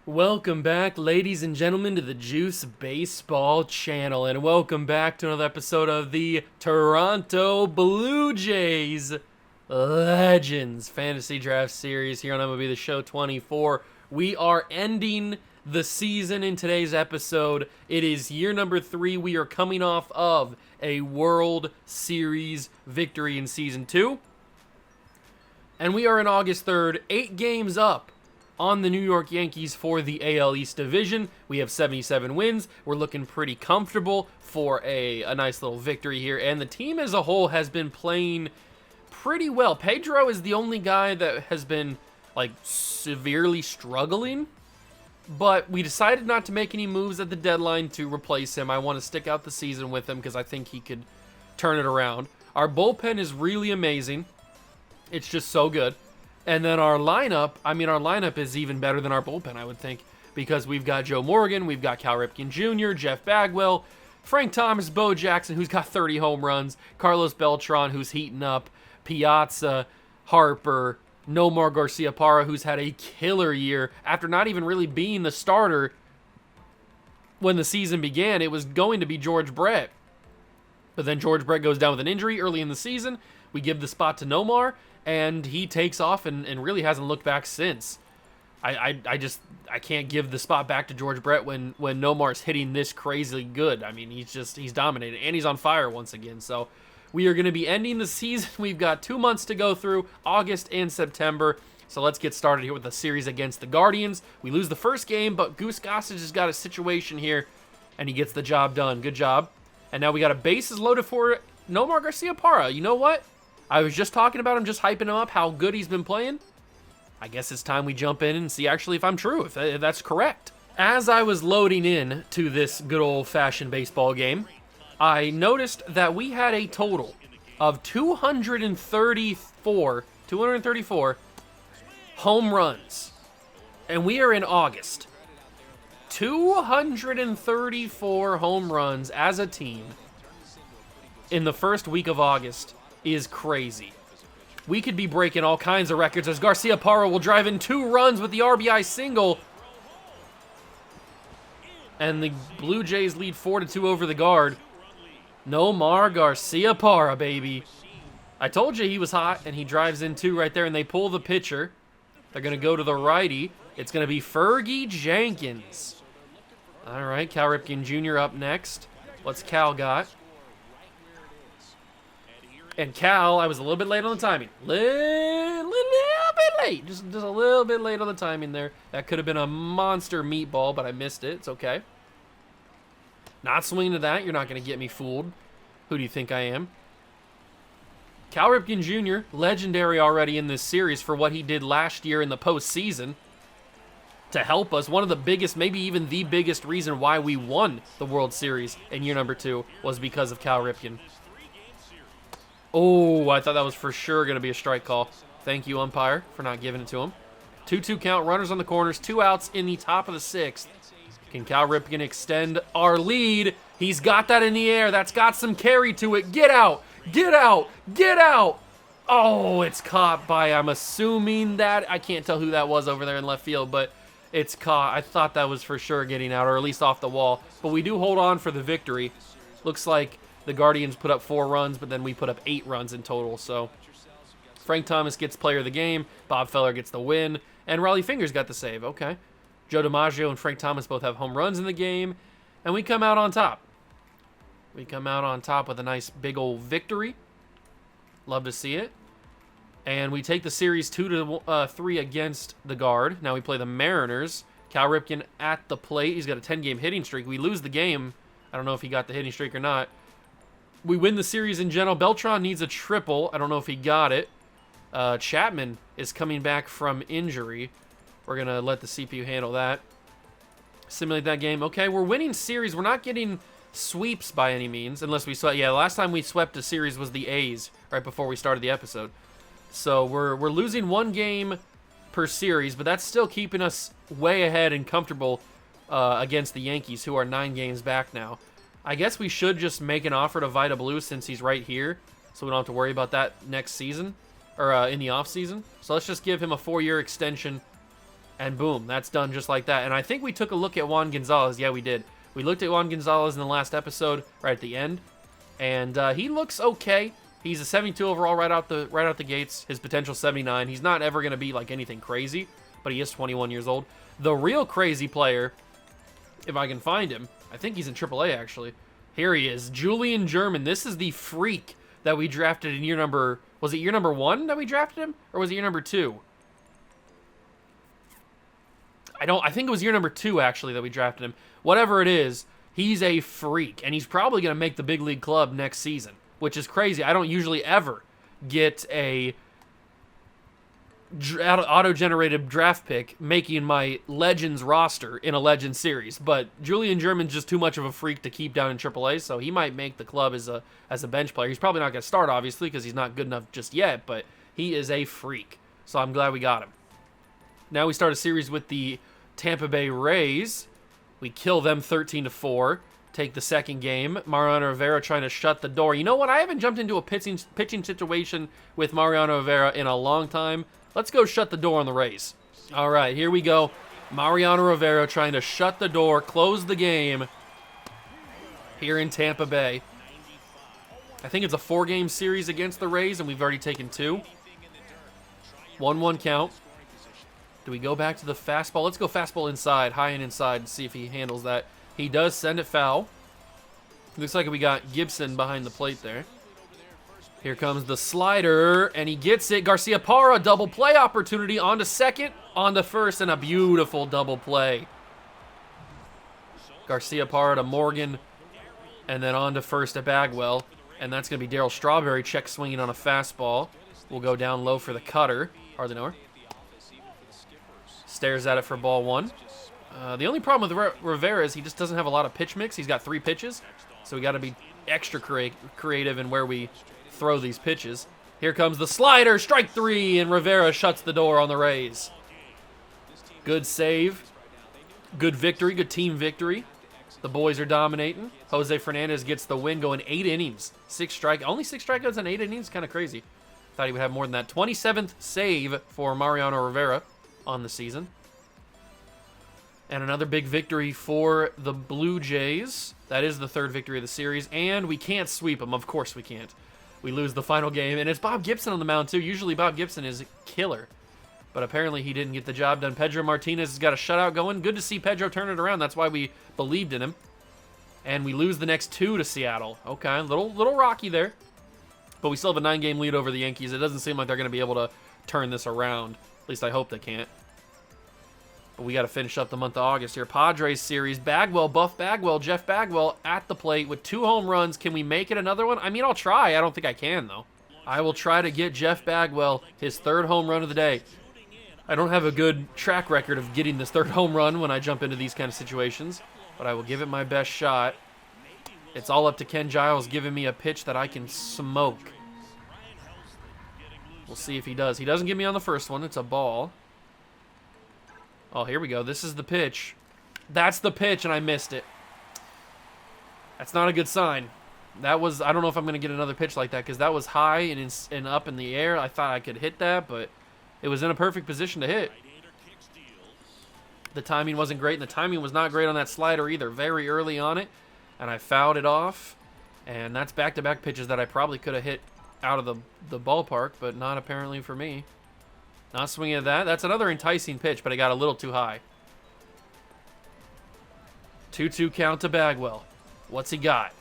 Welcome back, ladies and gentlemen, to the Juice Baseball channel, and welcome back to another episode of the Toronto Blue Jays Legends Fantasy Draft Series here on MLB The Show 24. We are ending the season in today's episode. It is year number 3. We are coming off of a World Series victory in Season 2. And we are in August 3rd, 8 games up on the New York Yankees for the AL East Division. We have 77 wins. We're looking pretty comfortable for a nice little victory here. And the team as a whole has been playing pretty well. Pedro is the only guy that has been, severely struggling. But we decided not to make any moves at the deadline to replace him. I want to stick out the season with him because I think he could turn it around. Our bullpen is really amazing. It's just so good. And then our lineup is even better than our bullpen, I would think, because we've got Joe Morgan, we've got Cal Ripken Jr., Jeff Bagwell, Frank Thomas, Bo Jackson, who's got 30 home runs, Carlos Beltran, who's heating up, Piazza, Harper, Nomar Garciaparra, who's had a killer year after not even really being the starter when the season began. It was going to be George Brett. But then George Brett goes down with an injury early in the season. We give the spot to Nomar, and he takes off and really hasn't looked back since. I can't give the spot back to George Brett when Nomar's hitting this crazily good. I mean, he's dominating, and he's on fire once again. So we are going to be ending the season. We've got 2 months to go through, August and September. So let's get started here with the series against the Guardians. We lose the first game, but Goose Gossage has got a situation here, and he gets the job done. Good job. And now we got a bases loaded for Nomar Garciaparra. You know what? I was just talking about him, just hyping him up, how good he's been playing. I guess it's time we jump in and see actually if I'm true, if that's correct. As I was loading in to this good old-fashioned baseball game, I noticed that we had a total of 234 home runs. And we are in August. 234 home runs as a team in the first week of August is crazy. We could be breaking all kinds of records as Garciaparra will drive in 2 runs with the RBI single. And the Blue Jays lead 4-2 over the Guard. Nomar Garciaparra, baby. I told you he was hot, and he drives in 2 right there, and they pull the pitcher. They're going to go to the righty. It's going to be Fergie Jenkins. All right, Cal Ripken Jr. up next. What's Cal got? And Cal, I was a little bit late on the timing. Little bit late. Just a little bit late on the timing there. That could have been a monster meatball, but I missed it. It's okay. Not swinging to that. You're not going to get me fooled. Who do you think I am? Cal Ripken Jr., legendary already in this series for what he did last year in the postseason to help us. One of the biggest, maybe even the biggest reason why we won the World Series in year number 2 was because of Cal Ripken. Oh, I thought that was for sure going to be a strike call. Thank you, umpire, for not giving it to him. 2-2 count, runners on the corners, 2 outs in the top of the 6th. Can Cal Ripken extend our lead? He's got that in the air. That's got some carry to it. Get out! Get out! Get out! Oh, it's caught by, I'm assuming that, I can't tell who that was over there in left field, but it's caught. I thought that was for sure getting out, or at least off the wall. But we do hold on for the victory. Looks like the Guardians put up 4 runs, but then we put up 8 runs in total. So Frank Thomas gets player of the game. Bob Feller gets the win. And Raleigh Fingers got the save. Okay. Joe DiMaggio and Frank Thomas both have home runs in the game. And we come out on top. We come out on top with a nice big old victory. Love to see it. And we take the series 2-3 against the Guard. Now we play the Mariners. Cal Ripken at the plate. He's got a 10-game hitting streak. We lose the game. I don't know if he got the hitting streak or not. We win the series in general. Beltran needs a triple. I don't know if he got it. Chapman is coming back from injury. We're going to let the CPU handle that. Simulate that game. Okay, we're winning series. We're not getting sweeps by any means, unless we swept. Yeah, the last time we swept a series was the A's right before we started the episode. So we're losing 1 game per series, but that's still keeping us way ahead and comfortable against the Yankees, who are 9 games back now. I guess we should just make an offer to Vida Blue since he's right here, so we don't have to worry about that next season, or in the off season. So let's just give him a 4-year extension And boom, that's done just like that. And I think we took a look at Juan Gonzalez. Yeah, we did. We looked at Juan Gonzalez in the last episode, right at the end, and he looks okay. He's a 72 overall right out the gates. His potential 79. He's not ever going to be like anything crazy, but he is 21 years old. The real crazy player, if I can find him, I think he's in AAA actually. Here he is, Julian German. This is the freak that we drafted in year number. Was it year number 1 that we drafted him, or was it year number 2? I think it was year number 2 actually that we drafted him. Whatever it is, he's a freak, and he's probably going to make the big league club next season, which is crazy. I don't usually ever get a auto-generated draft pick making my Legends roster in a Legends series, but Julian German's just too much of a freak to keep down in AAA, so he might make the club as a bench player. He's probably not going to start, obviously, because he's not good enough just yet, but he is a freak, so I'm glad we got him. Now we start a series with the Tampa Bay Rays. We kill them 13-4. Take the second game. Mariano Rivera trying to shut the door. You know what? I haven't jumped into a pitching situation with Mariano Rivera in a long time. Let's go shut the door on the Rays. All right, here we go. Mariano Rivera trying to shut the door, close the game here in Tampa Bay. I think it's a 4-game series against the Rays, and we've already taken 2. 1-1 count. Do we go back to the fastball? Let's go fastball inside, high and inside, and see if he handles that. He does send it foul. Looks like we got Gibson behind the plate there. Here comes the slider, and he gets it. Garcia-Parra, double play opportunity onto second, onto first, and a beautiful double play. Garcia-Parra to Morgan, and then on to first at Bagwell. And that's going to be Darryl Strawberry check swinging on a fastball. We'll go down low for the cutter. Hardly know her. Stares at it for ball 1. The only problem with Rivera is he just doesn't have a lot of pitch mix. He's got 3 pitches, so we got to be extra creative in where we throw these pitches. Here comes the slider, strike 3, and Rivera shuts the door on the Rays. Good save. Good victory, good team victory. The boys are dominating. Jose Fernandez gets the win, going 8 innings. Only 6 strikeouts in 8 innings? Kind of crazy. Thought he would have more than that. 27th save for Mariano Rivera on the season. And another big victory for the Blue Jays. That is the 3rd victory of the series, and we can't sweep them. Of course we can't. We lose the final game, and it's Bob Gibson on the mound, too. Usually Bob Gibson is a killer, but apparently he didn't get the job done. Pedro Martinez has got a shutout going. Good to see Pedro turn it around. That's why we believed in him. And we lose the next 2 to Seattle. Okay, little rocky there, but we still have a 9-game lead over the Yankees. It doesn't seem like they're going to be able to turn this around. At least I hope they can't. But we got to finish up the month of August here. Padres series. Bagwell, Buff Bagwell, Jeff Bagwell at the plate with 2 home runs. Can we make it another one? I mean, I'll try. I don't think I can, though. I will try to get Jeff Bagwell his 3rd home run of the day. I don't have a good track record of getting this 3rd home run when I jump into these kind of situations, but I will give it my best shot. It's all up to Ken Giles giving me a pitch that I can smoke. We'll see if he does. He doesn't give me on the first one. It's a ball. Oh, here we go. This is the pitch. That's the pitch, and I missed it. That's not a good sign. That was, I don't know if I'm going to get another pitch like that, because that was high and up in the air. I thought I could hit that, but it was in a perfect position to hit. The timing wasn't great, and the timing was not great on that slider either. Very early on it, and I fouled it off. And that's back-to-back pitches that I probably could have hit out of the ballpark, but not apparently for me. Not swinging at that. That's another enticing pitch, but I got a little too high. 2-2 count to Bagwell. What's he got?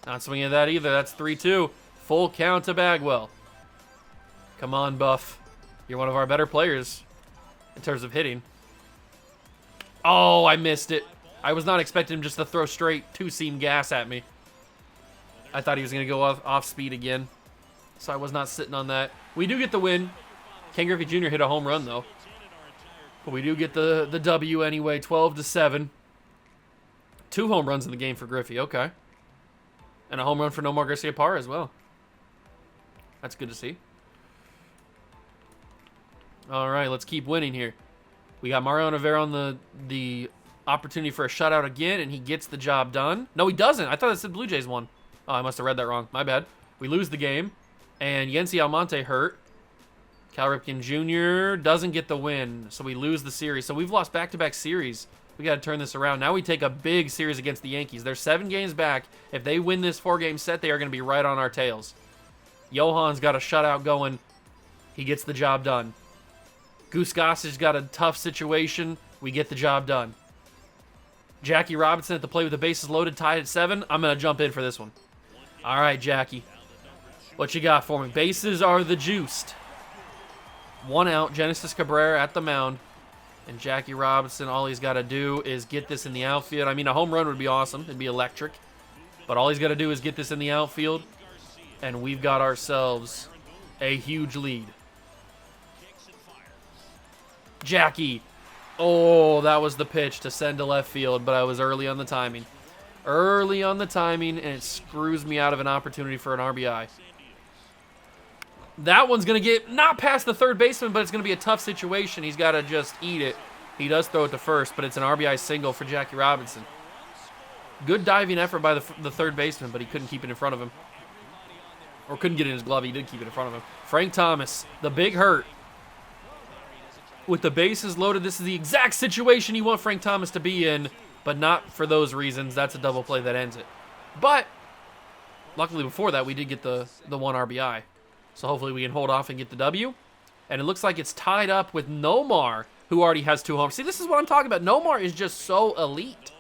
Not swinging at that either. That's 3-2. Full count to Bagwell. Come on, Buff. You're one of our better players in terms of hitting. Oh, I missed it. I was not expecting him just to throw straight 2-seam gas at me. I thought he was going to go off speed again. So I was not sitting on that. We do get the win. Ken Griffey Jr. hit a home run, though. But we do get the W anyway, 12-7. 2 home runs in the game for Griffey, okay. And a home run for Nomar Garcia-Parra as well. That's good to see. All right, let's keep winning here. We got Mariano Rivera on the opportunity for a shutout again, and he gets the job done. No, he doesn't. I thought it said Blue Jays won. Oh, I must have read that wrong. My bad. We lose the game. And Yency Almonte hurt. Cal Ripken Jr. doesn't get the win, so we lose the series. So we've lost back-to-back series. We got to turn this around. Now we take a big series against the Yankees. They're 7 games back. If they win this 4-game set, they are going to be right on our tails. Johan's got a shutout going. He gets the job done. Goose Gossage got a tough situation. We get the job done. Jackie Robinson at the plate with the bases loaded, tied at 7. I'm going to jump in for this one. All right, Jackie. What you got for me? Bases are the juiced. 1 out, Genesis Cabrera at the mound. And Jackie Robinson, all he's got to do is get this in the outfield. I mean, a home run would be awesome. It'd be electric. But all he's got to do is get this in the outfield. And we've got ourselves a huge lead. Jackie. Oh, that was the pitch to send to left field, but I was early on the timing. Early on the timing, and it screws me out of an opportunity for an RBI. That one's going to get not past the third baseman, but it's going to be a tough situation. He's got to just eat it. He does throw it to first, but it's an RBI single for Jackie Robinson. Good diving effort by the third baseman, but he couldn't keep it in front of him. Or couldn't get it in his glove. He did keep it in front of him. Frank Thomas, the big hurt. With the bases loaded, this is the exact situation you want Frank Thomas to be in, but not for those reasons. That's a double play that ends it. But luckily before that, we did get the 1 RBI. So hopefully we can hold off and get the W. And it looks like it's tied up with Nomar, who already has 2 homers. See, this is what I'm talking about. Nomar is just so elite.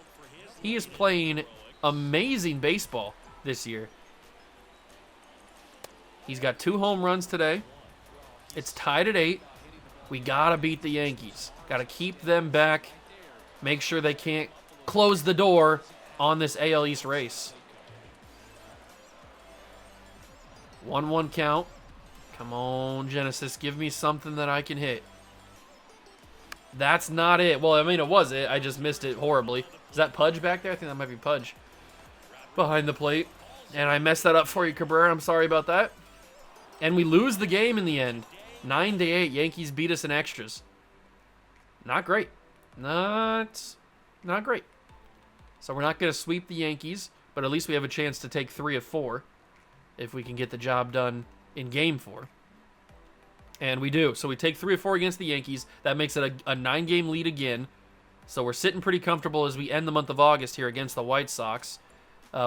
He is playing amazing baseball this year. He's got 2 home runs today. It's tied at 8. We got to beat the Yankees. Got to keep them back. Make sure they can't close the door on this AL East race. 1-1 count. Come on, Genesis. Give me something that I can hit. That's not it. Well, I mean, it was it. I just missed it horribly. Is that Pudge back there? I think that might be Pudge. Behind the plate. And I messed that up for you, Cabrera. I'm sorry about that. And we lose the game in the end. 9-8. Yankees beat us in extras. Not great. Not great. So we're not going to sweep the Yankees, but at least we have a chance to take 3 of 4 if we can get the job done in Game 4. And we do. So we take 3 of 4 against the Yankees. That makes it a 9-game lead again. So we're sitting pretty comfortable as we end the month of August here against the White Sox.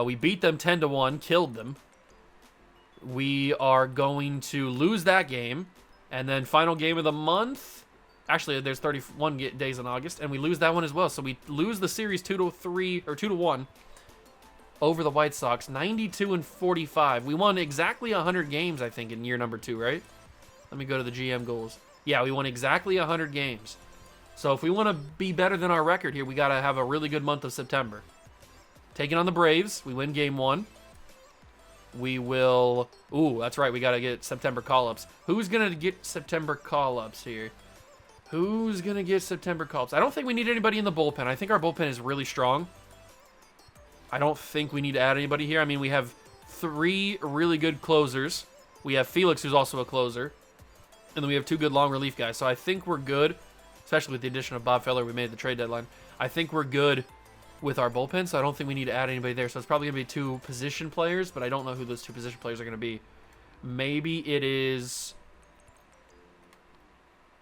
We beat them 10-1, killed them. We are going to lose that game. And then final game of the month. Actually, there's 31 days in August, and we lose that one as well. So we lose the series 2-3 or 2-1 over the White Sox, 92-45. We won exactly 100 games, I think, in year number 2, right? Let me go to the GM goals. Yeah, we won exactly 100 games. So if we want to be better than our record here, we got to have a really good month of September. Taking on the Braves, we win Game 1. We will... Ooh, that's right, we got to get September call-ups. Who's going to get September call-ups here? Who's going to get September call-ups? I don't think we need anybody in the bullpen. I think our bullpen is really strong. I don't think we need to add anybody here. I mean, we have 3 really good closers. We have Felix, who's also a closer. And then we have 2 good long relief guys. So I think we're good, especially with the addition of Bob Feller we made at the trade deadline. I think we're good with our bullpen, so I don't think we need to add anybody there. So it's probably going to be 2 position players, but I don't know who those 2 position players are going to be. Maybe it is...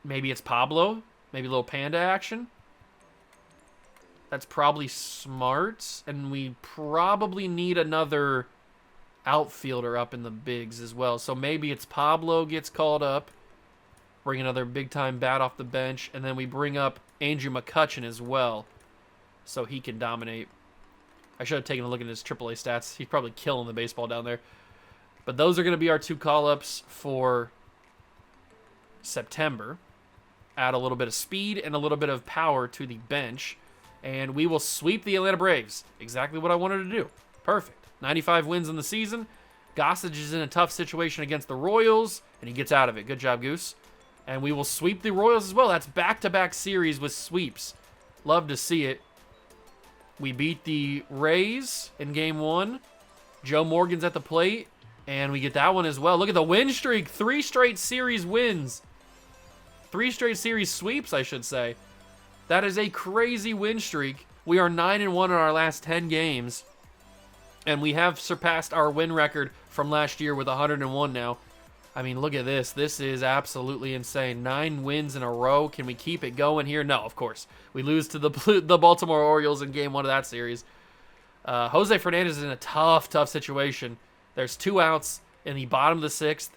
Maybe it's Pablo. Maybe a little panda action. That's probably smart. And we probably need another outfielder up in the bigs as well. So maybe it's Pablo gets called up. Bring another big-time bat off the bench. And then we bring up Andrew McCutchen as well. So he can dominate. I should have taken a look at his AAA stats. He's probably killing the baseball down there. But those are going to be our 2 call-ups for September. Add a little bit of speed and a little bit of power to the bench. And we will sweep the Atlanta Braves. Exactly what I wanted to do. Perfect. 95 wins in the season. Gossage is in a tough situation against the Royals, and he gets out of it. Good job, Goose. And we will sweep the Royals as well. That's back-to-back series with sweeps. Love to see it. We beat the Rays in Game 1. Joe Morgan's at the plate, and we get that one as well. Look at the win streak. 3 straight series wins. 3 straight series sweeps, I should say. That is a crazy win streak. We are 9-1 in our last 10 games. And we have surpassed our win record from last year with 101 now. I mean, look at this. This is absolutely insane. 9 wins in a row. Can we keep it going here? No, of course. We lose to the Baltimore Orioles in game 1 of that series. Jose Fernandez is in a tough situation. There's 2 outs in the bottom of the 6th.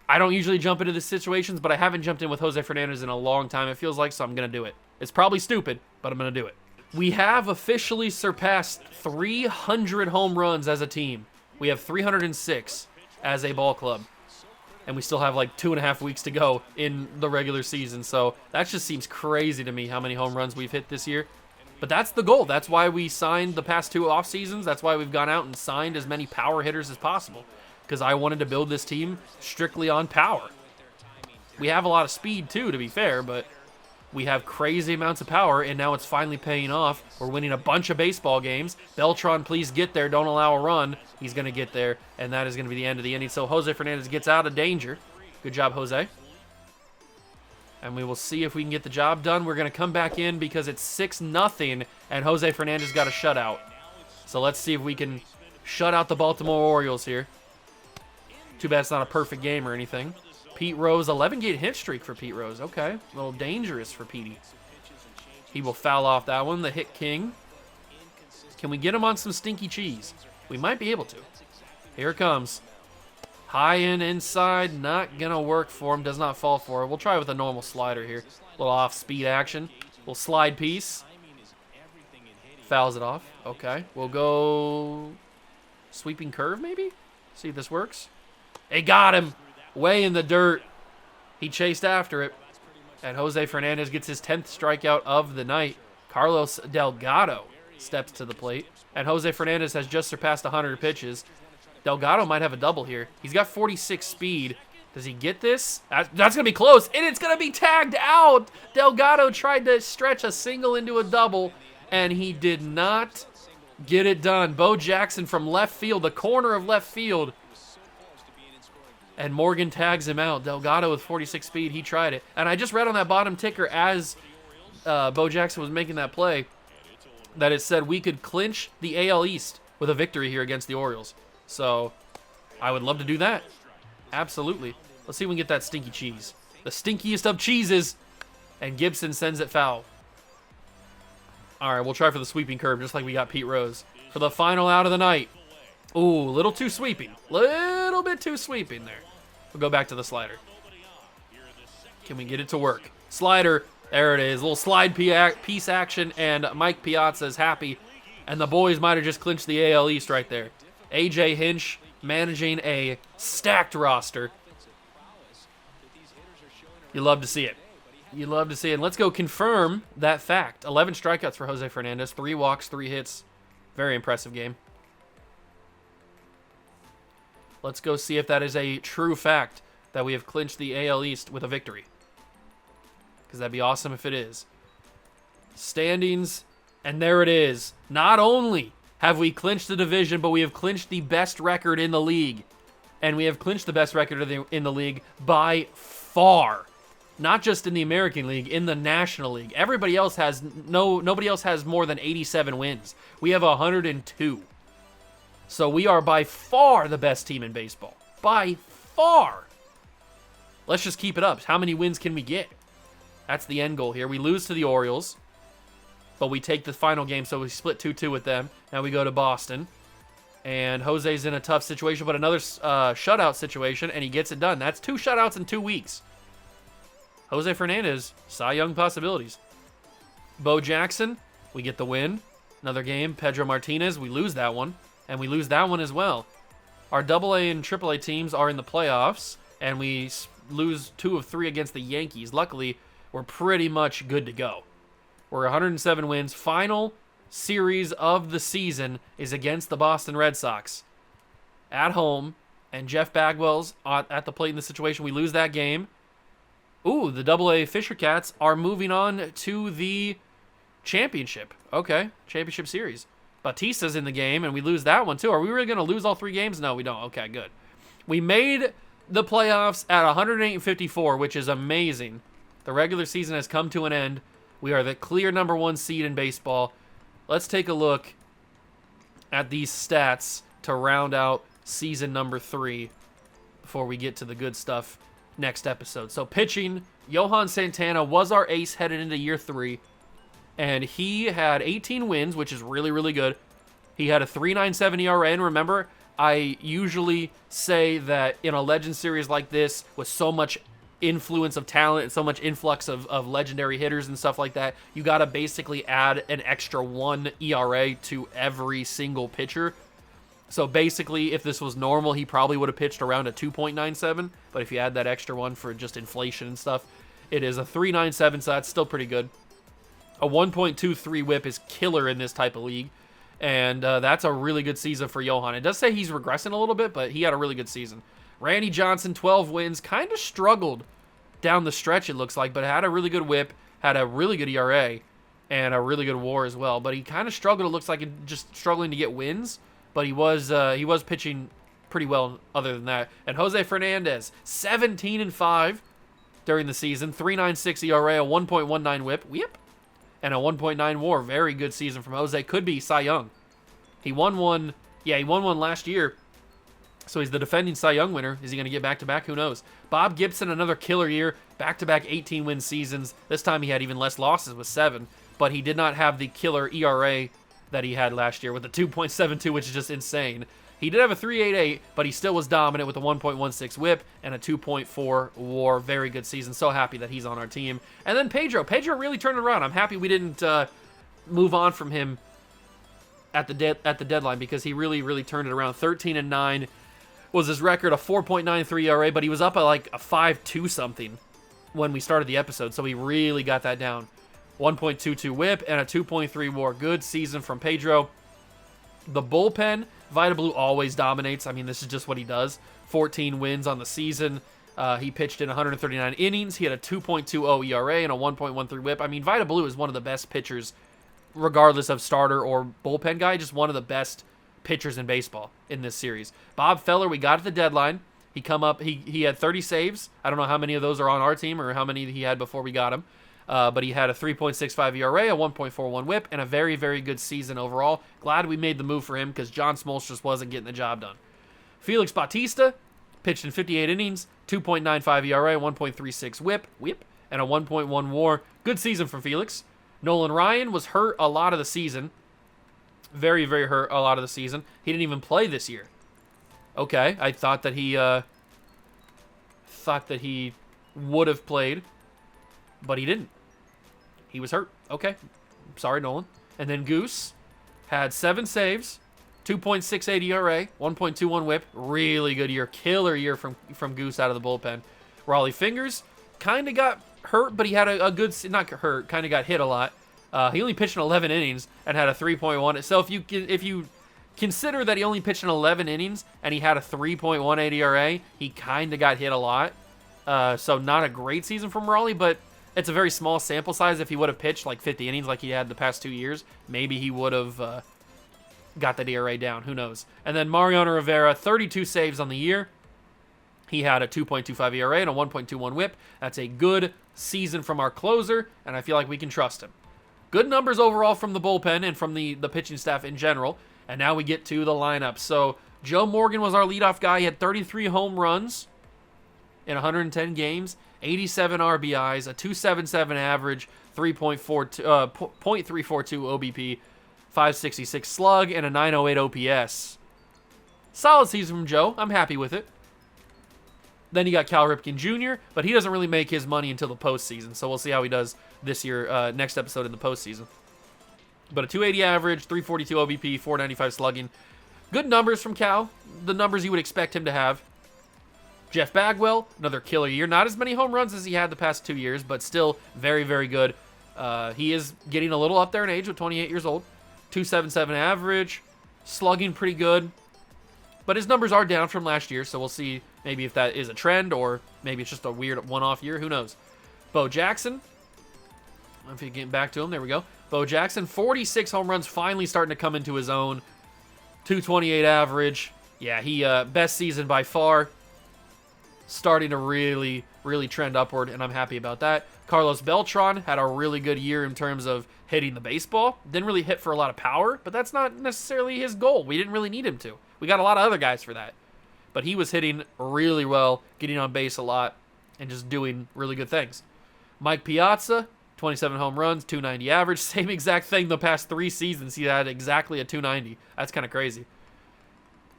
I don't usually jump into these situations, but I haven't jumped in with Jose Fernandez in a long time, it feels like, so I'm going to do it. It's probably stupid, but I'm going to do it. We have officially surpassed 300 home runs as a team. We have 306 as a ball club. And we still have like 2.5 weeks to go in the regular season, so that just seems crazy to me how many home runs we've hit this year. But that's the goal. That's why we signed the past 2 off seasons. That's why we've gone out and signed as many power hitters as possible, because I wanted to build this team strictly on power. We have a lot of speed too, to be fair, but we have crazy amounts of power, and now it's finally paying off. We're winning a bunch of baseball games. Beltran, please get there. Don't allow a run. He's going to get there, and that is going to be the end of the inning. So Jose Fernandez gets out of danger. Good job, Jose. And we will see if we can get the job done. We're going to come back in because it's 6-0, and Jose Fernandez got a shutout. So let's see if we can shut out the Baltimore Orioles here. Too bad it's not a perfect game or anything. Pete Rose, 11-game hit streak for Pete Rose. Okay, a little dangerous for Petey. He will foul off that one, the hit king. Can we get him on some stinky cheese? We might be able to. Here it comes. High and inside, not going to work for him, does not fall for it. We'll try with a normal slider here. A little off-speed action. Little slide piece. Fouls it off. Okay, we'll go sweeping curve maybe? See if this works. They got him. Way in the dirt. He chased after it. And Jose Fernandez gets his 10th strikeout of the night. Carlos Delgado steps to the plate. And Jose Fernandez has just surpassed 100 pitches. Delgado might have a double here. He's got 46 speed. Does he get this? That's going to be close. And it's going to be tagged out. Delgado tried to stretch a single into a double. And he did not get it done. Bo Jackson from left field, the corner of left field. And Morgan tags him out. Delgado with 46 speed. He tried it. And I just read on that bottom ticker as Bo Jackson was making that play that it said we could clinch the AL East with a victory here against the Orioles. So I would love to do that. Absolutely. Let's see if we can get that stinky cheese. The stinkiest of cheeses. And Gibson sends it foul. All right, we'll try for the sweeping curve just like we got Pete Rose. For the final out of the night. Ooh, a little too sweeping. Little bit too sweeping there. We'll go back to the slider. Can we get it to work? Slider. There it is. A little slide piece action, and Mike Piazza is happy. And the boys might have just clinched the AL East right there. A.J. Hinch managing a stacked roster. You love to see it. You love to see it. And let's go confirm that fact. 11 strikeouts for Jose Fernandez. 3 walks, 3 hits. Very impressive game. Let's go see if that is a true fact that we have clinched the AL East with a victory. Because that'd be awesome if it is. Standings, and there it is. Not only have we clinched the division, but we have clinched the best record in the league. And we have clinched the best record in the league by far. Not just in the American League, in the National League. Everybody else has nobody else has more than 87 wins. We have 102. So we are by far the best team in baseball. By far. Let's just keep it up. How many wins can we get? That's the end goal here. We lose to the Orioles, but we take the final game, so we split 2-2 with them. Now we go to Boston, and Jose's in a tough situation, but another shutout situation, and he gets it done. That's 2 shutouts in 2 weeks. Jose Fernandez, Cy Young possibilities. Bo Jackson, we get the win. Another game, Pedro Martinez, we lose that one. And we lose that one as well. Our AA and AAA teams are in the playoffs, and we lose 2 of 3 against the Yankees. Luckily, we're pretty much good to go. We're 107 wins. Final series of the season is against the Boston Red Sox at home, and Jeff Bagwell's at the plate in the situation. We lose that game. Ooh, the AA Fisher Cats are moving on to the championship. Okay, championship series. Batista's in the game, and we lose that one, too. Are we really going to lose all 3 games? No, we don't. Okay, good. We made the playoffs at 108-54, which is amazing. The regular season has come to an end. We are the clear #1 seed in baseball. Let's take a look at these stats to round out season number 3. before we get to the good stuff next episode. So pitching, Johan Santana was our ace headed into year 3, and he had 18 wins, which is really, really good. He had a 3.97 ERA, and remember, I usually say that in a Legend Series like this, with so much influence of talent and so much influx of legendary hitters and stuff like that, you got to basically add an extra 1 ERA to every single pitcher. So basically, if this was normal, he probably would have pitched around a 2.97, but if you add that extra 1 for just inflation and stuff, it is a 3.97, so that's still pretty good. A 1.23 whip is killer in this type of league, and that's a really good season for Johan. It does say he's regressing a little bit, but he had a really good season. Randy Johnson, 12 wins, kind of struggled down the stretch, it looks like, but had a really good whip, had a really good ERA, and a really good WAR as well. But he kind of struggled, it looks like, just struggling to get wins, but he was pitching pretty well other than that. And Jose Fernandez, 17-5 during the season, 3.96 ERA, a 1.19 whip, and a 1.9 WAR. Very good season from Jose. Could be Cy Young. He won one last year. So he's the defending Cy Young winner. Is he going to get back-to-back? Who knows? Bob Gibson, another killer year. Back-to-back 18-win seasons. This time he had even less losses with 7. But he did not have the killer ERA that he had last year with the 2.72, which is just insane. He did have a 3.88, but he still was dominant with a 1.16 whip and a 2.4 WAR. Very good season. So happy that he's on our team. And then Pedro. Pedro really turned it around. I'm happy we didn't move on from him at the deadline because he really, really turned it around. 13-9. Was his record, a 4.93 ERA, but he was up at like a 5.2 something when we started the episode, so he really got that down. 1.22 whip and a 2.3 WAR. Good season from Pedro. The bullpen, Vita Blue always dominates. I mean, this is just what he does. 14 wins on the season. He pitched in 139 innings. He had a 2.20 ERA and a 1.13 whip. I mean, Vita Blue is one of the best pitchers, regardless of starter or bullpen guy, just one of the best pitchers in baseball in this series. Bob Feller, we got at the deadline. He had 30 saves. I don't know how many of those are on our team or how many he had before we got him. But he had a 3.65 ERA, a 1.41 whip, and a very, very good season overall. Glad we made the move for him because John Smoltz just wasn't getting the job done. Felix Bautista pitched in 58 innings, 2.95 ERA, 1.36 whip, and a 1.1 WAR. Good season for Felix. Nolan Ryan was hurt a lot of the season. Very, very hurt a lot of the season. He didn't even play this year. Okay, I thought that he would have played, but he didn't. He was hurt. Okay, sorry, Nolan. And then Goose had 7 saves, 2.68 ERA, 1.21 WHIP. Really good year, killer year from Goose out of the bullpen. Raleigh Fingers kind of got hurt, but he had a good, not hurt, kind of got hit a lot. He only pitched in 11 innings and had a 3.1. So if you consider that he only pitched in 11 innings and he had a 3.18 ERA, he kind of got hit a lot. So not a great season from Raleigh, but it's a very small sample size. If he would have pitched like 50 innings like he had the past 2 years, maybe he would have got that ERA down. Who knows? And then Mariano Rivera, 32 saves on the year. He had a 2.25 ERA and a 1.21 whip. That's a good season from our closer, and I feel like we can trust him. Good numbers overall from the bullpen and from the pitching staff in general. And now we get to the lineup. So Joe Morgan was our leadoff guy. He had 33 home runs in 110 games, 87 RBIs, a 2.77 average, 0.342 OBP, 566 slug, and a 908 OPS. Solid season from Joe. I'm happy with it. Then you got Cal Ripken Jr., but he doesn't really make his money until the postseason, so we'll see how he does this year, next episode in the postseason. But a 280 average, 342 OBP, 495 slugging. Good numbers from Cal, the numbers you would expect him to have. Jeff Bagwell, another killer year. Not as many home runs as he had the past 2 years, but still very, very good. He is getting a little up there in age with 28 years old. 277 average, slugging pretty good. But his numbers are down from last year, so we'll see maybe if that is a trend or maybe it's just a weird one-off year. Who knows? Bo Jackson. If you're getting back to him, there we go. Bo Jackson, 46 home runs, finally starting to come into his own. 228 average. Yeah, he best season by far. Starting to really, really trend upward, and I'm happy about that. Carlos Beltran had a really good year in terms of hitting the baseball. Didn't really hit for a lot of power, but that's not necessarily his goal. We didn't really need him to. We got a lot of other guys for that. but he was hitting really well, getting on base a lot, and just doing really good things. Mike Piazza, 27 home runs, 290 average. Same exact thing the past 3 seasons. He had exactly a 290. That's kind of crazy.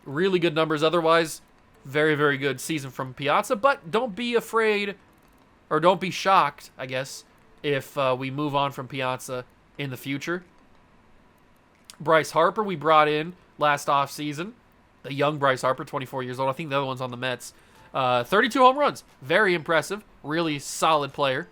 Really good numbers otherwise. Very, very good season from Piazza, but don't be afraid, or don't be shocked, I guess, if we move on from Piazza in the future. Bryce Harper we brought in last offseason. The young Bryce Harper, 24 years old. I think the other one's on the Mets. 32 home runs. Very impressive. Really solid player.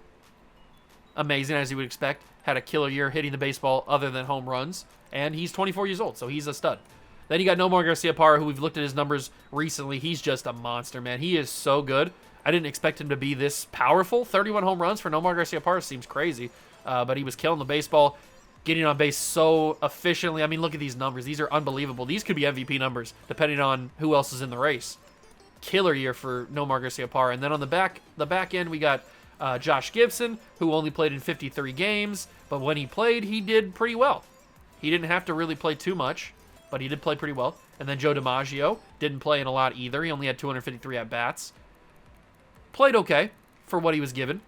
Amazing, as you would expect. Had a killer year hitting the baseball other than home runs. And he's 24 years old, so he's a stud. Then you got Nomar Garciaparra, who we've looked at his numbers recently. He's just a monster, man. He is so good. I didn't expect him to be this powerful. 31 home runs for Nomar Garciaparra seems crazy. But he was killing the baseball, getting on base so efficiently. I mean, look at these numbers. These are unbelievable. These could be MVP numbers, depending on who else is in the race. Killer year for Nomar Garciaparra. And then on the back end, we got Josh Gibson, who only played in 53 games. But when he played, he did pretty well. He didn't have to really play too much, but he did play pretty well. And then Joe DiMaggio didn't play in a lot either. He only had 253 at-bats. Played okay for what he was given.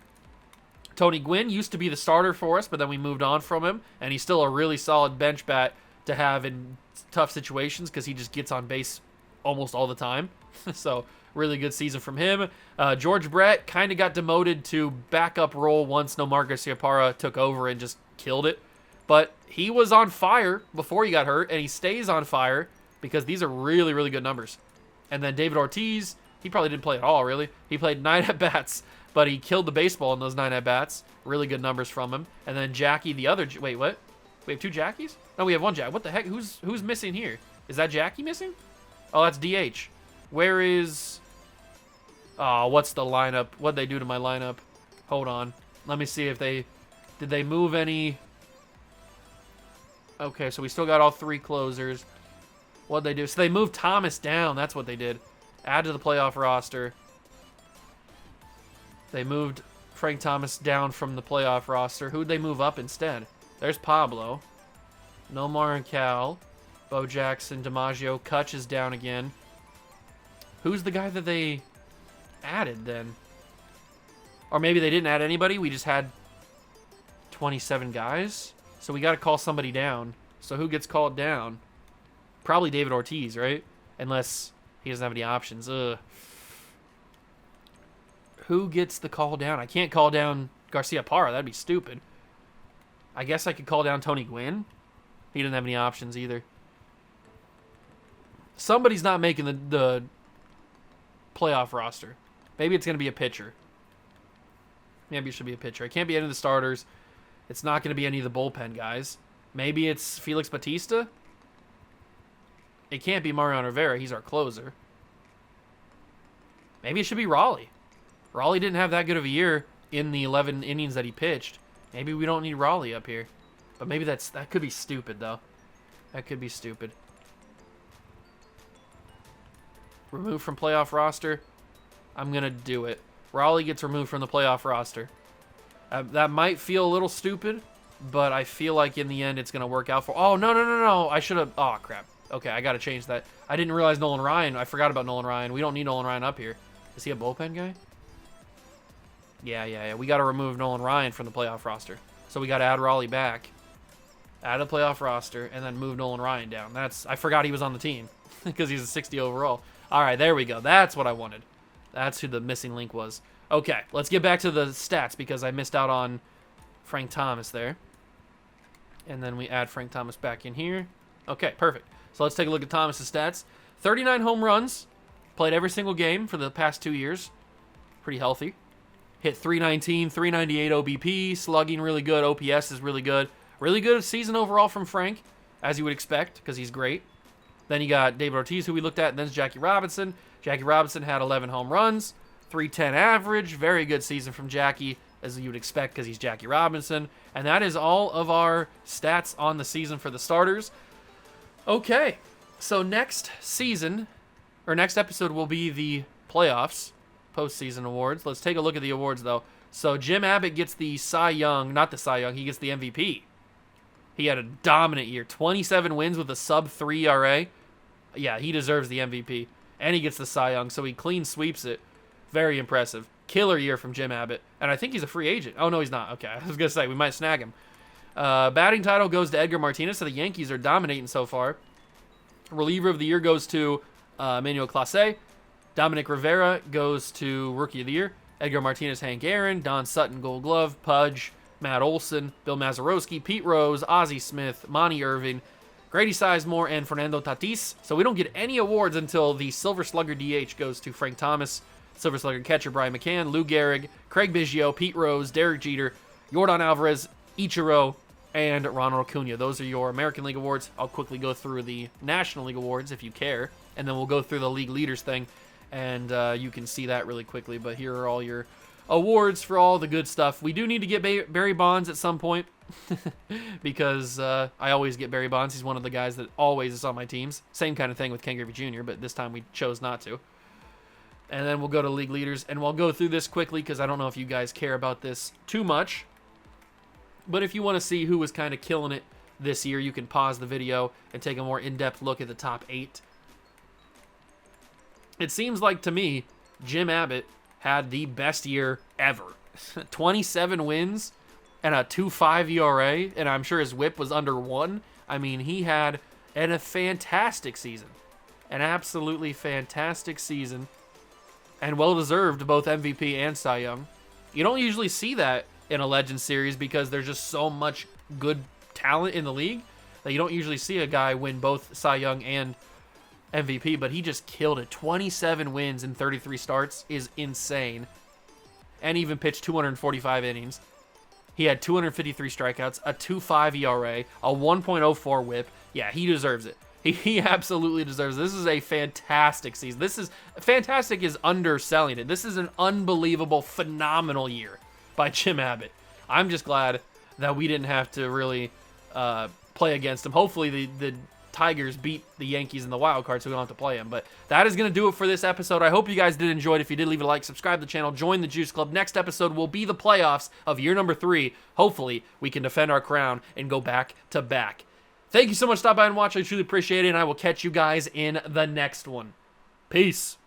Tony Gwynn used to be the starter for us, but then we moved on from him. And he's still a really solid bench bat to have in tough situations because he just gets on base almost all the time. So, really good season from him. George Brett kind of got demoted to backup role once Nomar Garciaparra took over and just killed it. But he was on fire before he got hurt, and he stays on fire because these are really, really good numbers. And then David Ortiz, he probably didn't play at all, really. He played 9 at-bats, but he killed the baseball in those 9 at-bats. Really good numbers from him. And then Jackie, the other... Wait, what? We have 2 Jackies? No, we have 1 Jack. What the heck? Who's missing here? Is that Jackie missing? Oh, that's DH. Where is... Oh, what's the lineup? What'd they do to my lineup? Hold on. Let me see if they... Did they move any... Okay, so we still got all 3 closers. What'd they do? So they moved Thomas down. That's what they did. Add to the playoff roster. They moved Frank Thomas down from the playoff roster. Who'd they move up instead? There's Pablo. Nomar and Cal. Bo Jackson, DiMaggio. Kutch is down again. Who's the guy that they added then? Or maybe they didn't add anybody. We just had 27 guys. So we got to call somebody down. So who gets called down? Probably David Ortiz, right? Unless he doesn't have any options. Ugh. Who gets the call down? I can't call down Garciaparra. That'd be stupid. I guess I could call down Tony Gwynn. He didn't have any options either. Somebody's not making the playoff roster. Maybe it's going to be a pitcher. Maybe it should be a pitcher. It can't be any of the starters. It's not going to be any of the bullpen guys. Maybe it's Felix Bautista. It can't be Mariano Rivera. He's our closer. Maybe it should be Raleigh. Raleigh didn't have that good of a year in the 11 innings that he pitched. Maybe we don't need Raleigh up here. But maybe that could be stupid, though. That could be stupid. Removed from playoff roster. I'm going to do it. Raleigh gets removed from the playoff roster. That might feel a little stupid, but I feel like in the end it's going to work out for... Oh, no. I should have... Oh, crap. Okay, I got to change that. I didn't realize Nolan Ryan. I forgot about Nolan Ryan. We don't need Nolan Ryan up here. Is he a bullpen guy? Yeah. We got to remove Nolan Ryan from the playoff roster. So we got to add Raleigh back. Add a playoff roster, and then move Nolan Ryan down. I forgot he was on the team because he's a 60 overall. All right, there we go. That's what I wanted. That's who the missing link was. Okay, let's get back to the stats because I missed out on Frank Thomas there. And then we add Frank Thomas back in here. Okay, perfect. So let's take a look at Thomas's stats. 39 home runs. Played every single game for the past 2 years. Pretty healthy. Hit 319, 398 OBP. Slugging really good. OPS is really good. Really good season overall from Frank, as you would expect, because he's great. Then you got David Ortiz, who we looked at, and then it's Jackie Robinson. Jackie Robinson had 11 home runs. 310 average. Very good season from Jackie, as you would expect, because he's Jackie Robinson. And that is all of our stats on the season for the starters. Okay, so next episode will be the playoffs, postseason awards. Let's take a look at the awards, though. So Jim Abbott gets the Cy Young, not the Cy Young, he gets the MVP. He had a dominant year, 27 wins with a sub-3 ERA. Yeah, he deserves the MVP. and he gets the Cy Young, so he clean sweeps it. Very impressive. Killer year from Jim Abbott, and I think he's a free agent. Oh, no, he's not. Okay, I was going to say, we might snag him. Batting title goes to Edgar Martinez, so the Yankees are dominating so far. Reliever of the year goes to Emmanuel Clase. Dominic Rivera goes to Rookie of the Year. Edgar Martinez, Hank Aaron. Don Sutton, Gold Glove. Pudge, Matt Olson, Bill Mazeroski, Pete Rose, Ozzie Smith, Monty Irvin, Grady Sizemore, and Fernando Tatis. So we don't get any awards until the Silver Slugger DH goes to Frank Thomas, Silver Slugger catcher Brian McCann, Lou Gehrig, Craig Biggio, Pete Rose, Derek Jeter, Yordan Alvarez, Ichiro, and Ronald Acuna. Those are your American League awards. I'll quickly go through the National League awards if you care, and then we'll go through the league leaders thing, and you can see that really quickly. But here are all your awards for all the good stuff. We do need to get Barry Bonds at some point because I always get Barry Bonds. He's one of the guys that always is on my teams. Same kind of thing with Ken Griffey Jr., but this time we chose not to. And then we'll go to league leaders, and we'll go through this quickly because I don't know if you guys care about this too much. But if you want to see who was kind of killing it this year, you can pause the video and take a more in-depth look at the top 8. It seems like, to me, Jim Abbott had the best year ever. 27 wins and a 2.5 ERA, and I'm sure his whip was under 1. I mean, he had a fantastic season. An absolutely fantastic season. And well-deserved, both MVP and Cy Young. You don't usually see that in a Legends series because there's just so much good talent in the league that you don't usually see a guy win both Cy Young and MVP, but he just killed it. 27 wins in 33 starts is insane. And even pitched 245 innings. He had 253 strikeouts, a 2.5 ERA, a 1.04 whip. Yeah, he deserves it. He absolutely deserves it. This is a fantastic season. Fantastic is underselling it. This is an unbelievable, phenomenal year by Jim Abbott. I'm just glad that we didn't have to really play against him. Hopefully the Tigers beat the Yankees in the wild card so we don't have to play them. But that is going to do it for this episode. I hope you guys did enjoy it. If you did, leave a like, subscribe to the channel, join the Juice Club. Next episode will be the playoffs of year number 3. Hopefully we can defend our crown and go back to back. Thank you so much for stopping by and watching. I truly appreciate it, and I will catch you guys in the next one. Peace.